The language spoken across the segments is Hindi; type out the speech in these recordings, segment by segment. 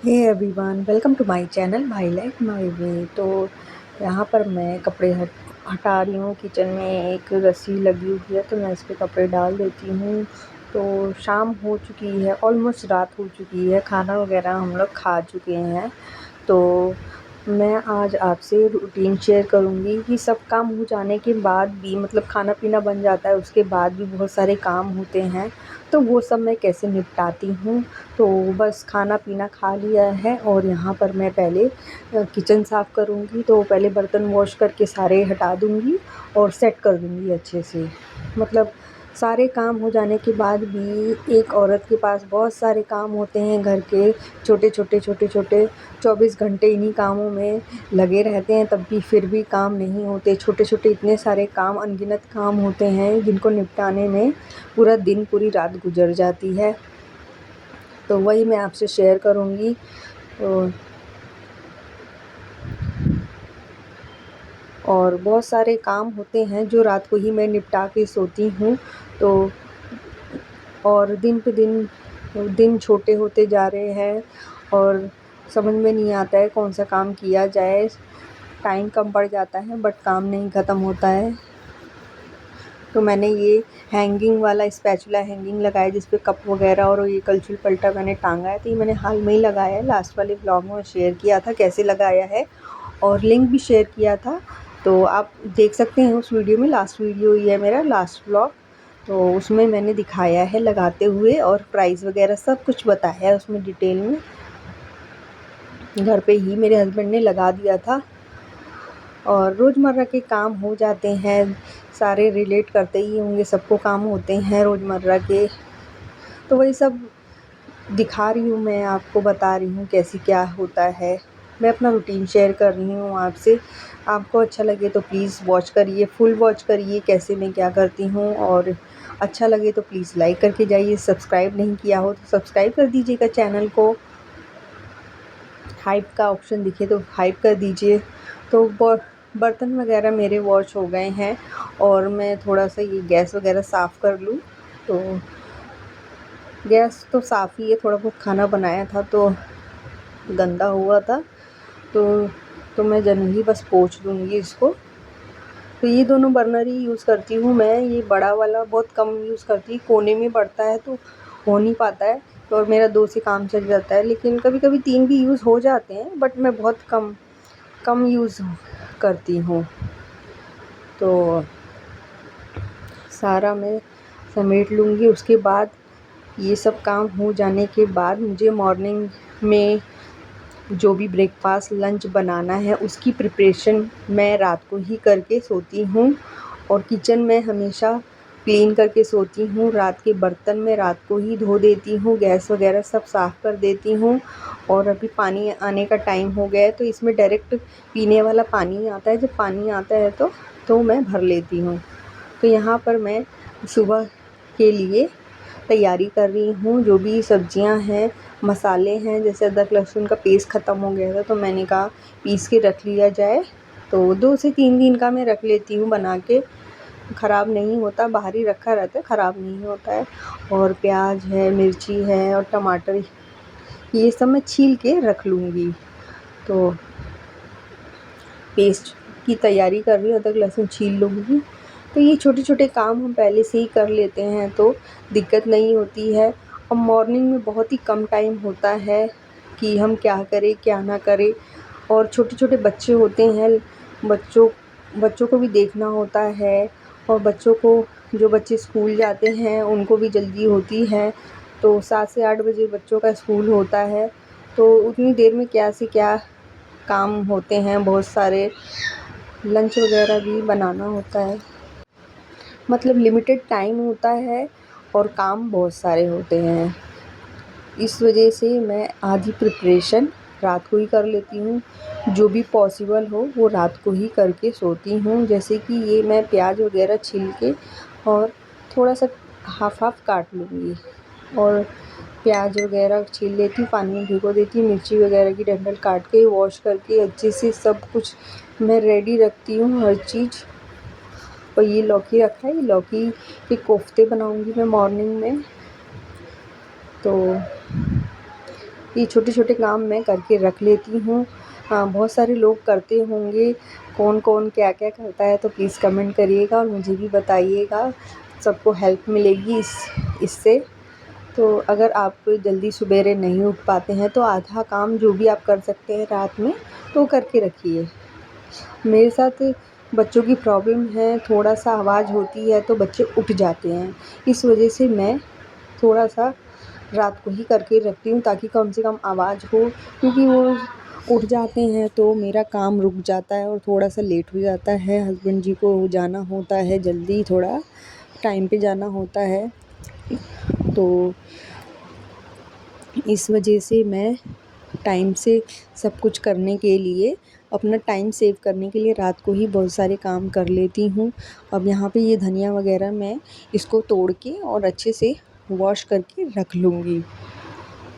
Hey everyone, welcome to my channel my life my way. तो यहाँ पर मैं कपड़े हटा रही हूँ। किचन में एक रस्सी लगी हुई है तो मैं इस पे कपड़े डाल देती हूँ। तो शाम हो चुकी है, ऑलमोस्ट रात हो चुकी है, खाना वगैरह हम लोग खा चुके हैं। तो मैं आज आपसे रूटीन शेयर करूँगी कि सब काम हो जाने के बाद भी, मतलब खाना पीना बन जाता है उसके बाद भी बहुत सारे काम होते हैं, तो वो सब मैं कैसे निपटाती हूँ। तो बस खाना पीना खा लिया है और यहाँ पर मैं पहले किचन साफ़ करूँगी। तो पहले बर्तन वॉश करके सारे हटा दूँगी और सेट कर दूँगी अच्छे से। मतलब सारे काम हो जाने के बाद भी एक औरत के पास बहुत सारे काम होते हैं घर के, छोटे-छोटे 24 घंटे इन्हीं कामों में लगे रहते हैं, तब भी फिर भी काम नहीं होते। छोटे-छोटे इतने सारे काम, अनगिनत काम होते हैं जिनको निपटाने में पूरा दिन, पूरी रात गुज़र जाती है। तो वही मैं आपसे शेयर करूँगी। तो और बहुत सारे काम होते हैं जो रात को ही मैं निपटा के सोती हूँ। तो और दिन पे दिन छोटे होते जा रहे हैं और समझ में नहीं आता है कौन सा काम किया जाए। टाइम कम पड़ जाता है बट काम नहीं ख़त्म होता है। तो मैंने ये हैंगिंग वाला स्पैचुला हैंगिंग लगाया जिस पे कप वगैरह और ये कलछुल पलटा मैंने टांगा है। तो ये मैंने हाल में ही लगाया है, लास्ट वाले ब्लॉग में शेयर किया था कैसे लगाया है और लिंक भी शेयर किया था। तो आप देख सकते हैं उस वीडियो में, लास्ट वीडियो ही है मेरा, लास्ट ब्लॉग। तो उसमें मैंने दिखाया है लगाते हुए और प्राइस वगैरह सब कुछ बताया है उसमें डिटेल में। घर पे ही मेरे हस्बैंड ने लगा दिया था। और रोज़मर्रा के काम हो जाते हैं, सारे रिलेट करते ही होंगे, सबको काम होते हैं रोज़मर्रा के। तो वही सब दिखा रही हूँ, मैं आपको बता रही हूँ कैसे क्या होता है। मैं अपना रूटीन शेयर कर रही हूँ आपसे। आपको अच्छा लगे तो प्लीज़ वॉच करिए, फुल वॉच करिए कैसे मैं क्या करती हूँ। और अच्छा लगे तो प्लीज़ लाइक करके जाइए। सब्सक्राइब नहीं किया हो तो सब्सक्राइब कर दीजिएगा चैनल को। हाइप का ऑप्शन दिखे तो हाइप कर दीजिए। तो बर्तन वगैरह मेरे वॉश हो गए हैं और मैं थोड़ा सा ये गैस वगैरह साफ़ कर लूँ। तो गैस तो साफ़ ही है, थोड़ा बहुत खाना बनाया था तो गंदा हुआ था। तो मैं जनरली बस पोंछ दूँगी इसको। तो ये दोनों बर्नर ही यूज़ करती हूँ मैं। ये बड़ा वाला बहुत कम यूज़ करती, कोने में पड़ता है तो हो नहीं पाता है। तो और मेरा 2 से काम चल जाता है, लेकिन कभी-कभी 3 भी यूज़ हो जाते हैं बट मैं बहुत कम यूज़ करती हूँ। तो सारा मैं समेट लूँगी। उसके बाद ये सब काम हो जाने के बाद मुझे मॉर्निंग में जो भी ब्रेकफ़ास्ट, लंच बनाना है उसकी प्रिपरेशन मैं रात को ही करके सोती हूँ। और किचन में हमेशा क्लीन करके सोती हूँ। रात के बर्तन मैं रात को ही धो देती हूँ, गैस वगैरह सब साफ़ कर देती हूँ। और अभी पानी आने का टाइम हो गया है तो इसमें डायरेक्ट पीने वाला पानी आता है। जब पानी आता है तो मैं भर लेती हूँ। तो यहाँ पर मैं सुबह के लिए तैयारी कर रही हूँ। जो भी सब्जियाँ हैं, मसाले हैं, जैसे अदरक लहसुन का पेस्ट ख़त्म हो गया था तो मैंने कहा पीस के रख लिया जाए। तो 2 से 3 दिन का मैं रख लेती हूँ बना के, ख़राब नहीं होता, बाहर ही रखा रहता है, ख़राब नहीं होता है। और प्याज है, मिर्ची है और टमाटर, ये सब मैं छील के रख लूँगी। तो पेस्ट की तैयारी कर रही हूँ, अदरक लहसुन छील लूँगी। तो ये छोटे-छोटे काम हम पहले से ही कर लेते हैं तो दिक्कत नहीं होती है। और मॉर्निंग में बहुत ही कम टाइम होता है कि हम क्या करें, क्या ना करें। और छोटे-छोटे बच्चे होते हैं, बच्चों बच्चों को भी देखना होता है। और बच्चों को, जो बच्चे स्कूल जाते हैं उनको भी जल्दी होती है। तो 7 से 8 बजे बच्चों का स्कूल होता है। तो उतनी देर में क्या से क्या काम होते हैं, बहुत सारे लंच वगैरह भी बनाना होता है। मतलब लिमिटेड टाइम होता है और काम बहुत सारे होते हैं। इस वजह से मैं आधी प्रिपरेशन रात को ही कर लेती हूँ। जो भी पॉसिबल हो वो रात को ही करके सोती हूँ। जैसे कि ये मैं प्याज वगैरह छील के और थोड़ा सा हाफ़ काट लूँगी और प्याज वगैरह छील लेती हूँ, पानी में भिगो देती हूँ, मिर्ची वगैरह की डंठल काट के वॉश करके अच्छे से सब कुछ मैं रेडी रखती हूँ, हर चीज़। और ये लौकी रखा है, ये लौकी के कोफ्ते बनाऊँगी मैं मॉर्निंग में। तो ये छोटे-छोटे काम मैं करके रख लेती हूँ। बहुत सारे लोग करते होंगे, कौन-कौन क्या-क्या करता है तो प्लीज़ कमेंट करिएगा और मुझे भी बताइएगा, सबको हेल्प मिलेगी इससे। तो अगर आप जल्दी सुबेरे नहीं उठ पाते हैं तो आधा काम जो भी आप कर सकते हैं रात में तो करके रखिए। मेरे साथ बच्चों की प्रॉब्लम है, थोड़ा-सा आवाज़ होती है तो बच्चे उठ जाते हैं। इस वजह से मैं थोड़ा-सा रात को ही करके रखती हूँ ताकि कम से कम आवाज़ हो, क्योंकि वो उठ जाते हैं तो मेरा काम रुक जाता है और थोड़ा-सा लेट हो जाता है। हस्बैंड जी को जाना होता है जल्दी, थोड़ा टाइम पे जाना होता है। तो इस वजह से मैं टाइम से सब कुछ करने के लिए, अपना टाइम सेव करने के लिए रात को ही बहुत सारे काम कर लेती हूँ। अब यहाँ पे ये धनिया वगैरह मैं इसको तोड़ के और अच्छे से वॉश करके रख लूँगी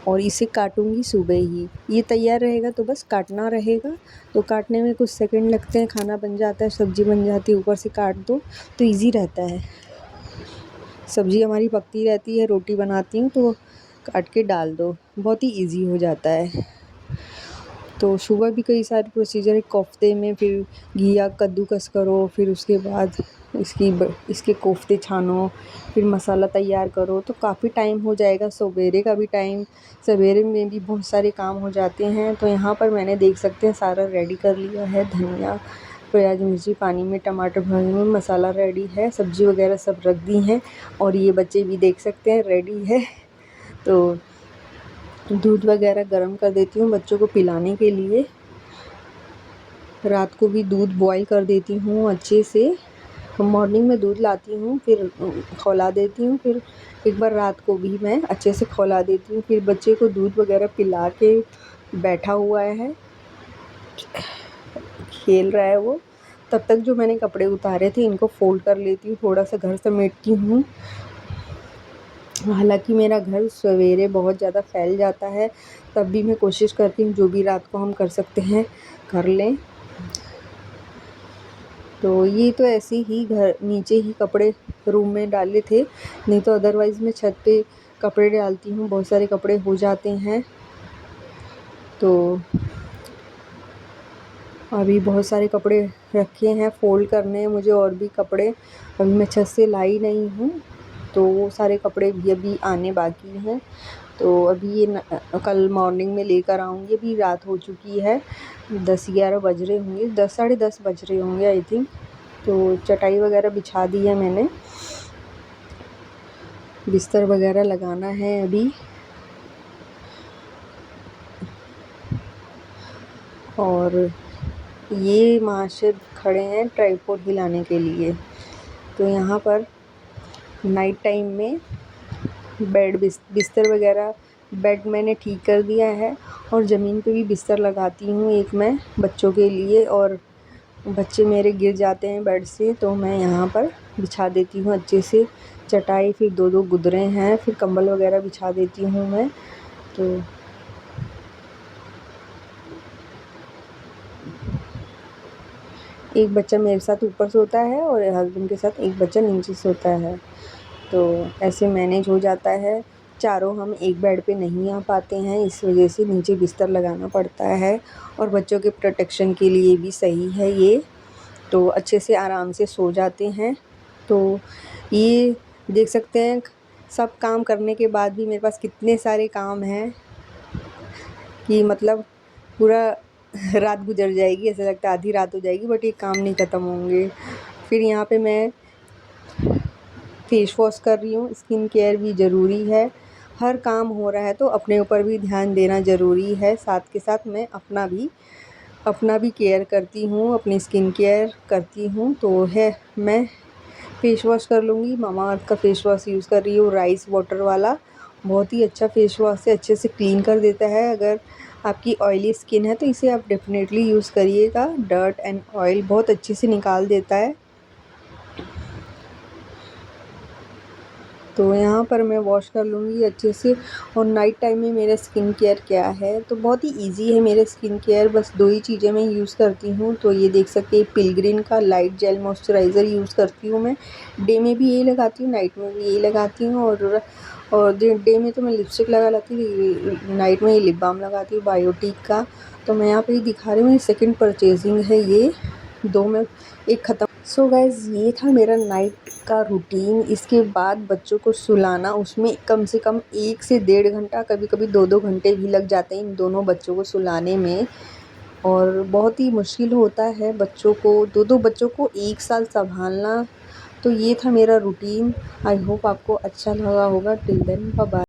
और इसे काटूँगी सुबह ही। ये तैयार रहेगा तो बस काटना रहेगा, तो काटने में कुछ सेकंड लगते हैं, खाना बन जाता है, सब्ज़ी बन जाती है, ऊपर से काट दो तो ईज़ी रहता है। सब्ज़ी हमारी पकती रहती है, रोटी बनाती हूँ तो काट के डाल दो, बहुत ही ईज़ी हो जाता है। तो सुबह भी कई सारे प्रोसीजर है, कोफ्ते में फिर घिया कद्दूकस करो, फिर उसके बाद इसके कोफ्ते छानो, फिर मसाला तैयार करो, तो काफ़ी टाइम हो जाएगा। सवेरे का भी टाइम, सवेरे में भी बहुत सारे काम हो जाते हैं। तो यहाँ पर मैंने देख सकते हैं सारा रेडी कर लिया है, धनिया, प्याज, मिर्ची पानी में, टमाटर भरने में, मसाला रेडी है, सब्ज़ी वगैरह सब रख दी हैं और ये बच्चे भी देख सकते हैं रेडी है। तो दूध वगैरह गर्म कर देती हूँ बच्चों को पिलाने के लिए। रात को भी दूध बॉईल कर देती हूँ अच्छे से। मॉर्निंग में दूध लाती हूँ, फिर खौला देती हूँ, फिर एक बार रात को भी मैं अच्छे से खौला देती हूँ। फिर बच्चे को दूध वगैरह पिला के बैठा हुआ है, खेल रहा है वो, तब तक जो मैंने कपड़े उतारे थे इनको फ़ोल्ड कर लेती हूँ, थोड़ा-सा घर समेटती हूँ। हालाँकि मेरा घर सवेरे बहुत ज़्यादा फैल जाता है, तब भी मैं कोशिश करती हूँ जो भी रात को हम कर सकते हैं कर लें। तो ये तो ऐसे ही घर नीचे ही कपड़े रूम में डाले थे, नहीं तो अदरवाइज़ मैं छत पे कपड़े डालती हूँ, बहुत सारे कपड़े हो जाते हैं। तो अभी बहुत सारे कपड़े रखे हैं फ़ोल्ड करने हैं मुझे, और भी कपड़े अभी मैं छत से लाई नहीं हूँ, तो वो सारे कपड़े भी अभी आने बाकी हैं। तो अभी ये कल मॉर्निंग में लेकर आऊँगी। अभी रात हो चुकी है, 10-11 बज रहे होंगे, 10 साढ़े 10 बज रहे होंगे आई थिंक। तो चटाई वगैरह बिछा दी है मैंने, बिस्तर वगैरह लगाना है अभी। और ये माशाल्लाह खड़े हैं ट्राइपॉड हिलाने के लिए। तो यहाँ पर नाइट टाइम में बिस्तर वगैरह, बेड मैंने ठीक कर दिया है और ज़मीन पे भी बिस्तर लगाती हूँ एक मैं बच्चों के लिए, और बच्चे मेरे गिर जाते हैं बेड से तो मैं यहाँ पर बिछा देती हूँ अच्छे से चटाई। फिर 2-2 गुदरे हैं, फिर कंबल वगैरह बिछा देती हूँ मैं। तो एक बच्चा मेरे साथ ऊपर सोता है और हस्बैंड के साथ एक बच्चा नीचे सोता है, तो ऐसे मैनेज हो जाता है। चारों हम एक बेड पे नहीं आ पाते हैं, इस वजह से नीचे बिस्तर लगाना पड़ता है, और बच्चों के प्रोटेक्शन के लिए भी सही है ये, तो अच्छे से आराम से सो जाते हैं। तो ये देख सकते हैं सब काम करने के बाद भी मेरे पास कितने सारे काम हैं कि मतलब पूरा रात गुजर जाएगी, ऐसा लगता है आधी रात हो जाएगी, बट ये काम नहीं ख़त्म होंगे। फिर यहाँ पे मैं फेस वॉश कर रही हूँ, स्किन केयर भी ज़रूरी है। हर काम हो रहा है तो अपने ऊपर भी ध्यान देना ज़रूरी है, साथ के साथ मैं अपना भी केयर करती हूँ, अपनी स्किन केयर करती हूँ। तो है मैं फेस वॉश कर लूँगी, मामाअर्थ का फेस वॉश यूज़ कर रही हूँ, राइस वाटर वाला। बहुत ही अच्छा फेस वॉश है, अच्छे से क्लीन कर देता है। अगर आपकी ऑयली स्किन है तो इसे आप डेफिनेटली यूज़ करिएगा, डर्ट एंड ऑयल बहुत अच्छे से निकाल देता है। तो यहाँ पर मैं वॉश कर लूँगी अच्छे से। और नाइट टाइम में मेरा स्किन केयर क्या है, तो बहुत ही इजी है मेरा स्किन केयर, बस 2 ही चीज़ें मैं यूज़ करती हूँ। तो ये देख सकते हैं पिलग्रिम का लाइट जेल मॉइस्चराइज़र यूज़ करती हूँ मैं, डे में भी यही लगाती हूँ, नाइट में भी यही लगाती हूँ। और डे में तो मैं लिपस्टिक लगा लेती, नाइट में ये लिप बाम लगाती हूँ बायोटीक का। तो मैं यहाँ पे ही दिखा रही हूँ, ये सेकंड परचेजिंग है ये, 2 में 1 ख़त्म। सो गाइज़ ये था मेरा नाइट का रूटीन। इसके बाद बच्चों को सुलाना, उसमें कम से कम 1 से 1.5 घंटा, कभी-कभी 2-2 घंटे भी लग जाते हैं इन दोनों बच्चों को सुलाने में। और बहुत ही मुश्किल होता है बच्चों को, 2-2 बच्चों को एक साथ सँभालना। तो ये था मेरा रूटीन। आई होप आपको अच्छा लगा होगा। Till then bye bye.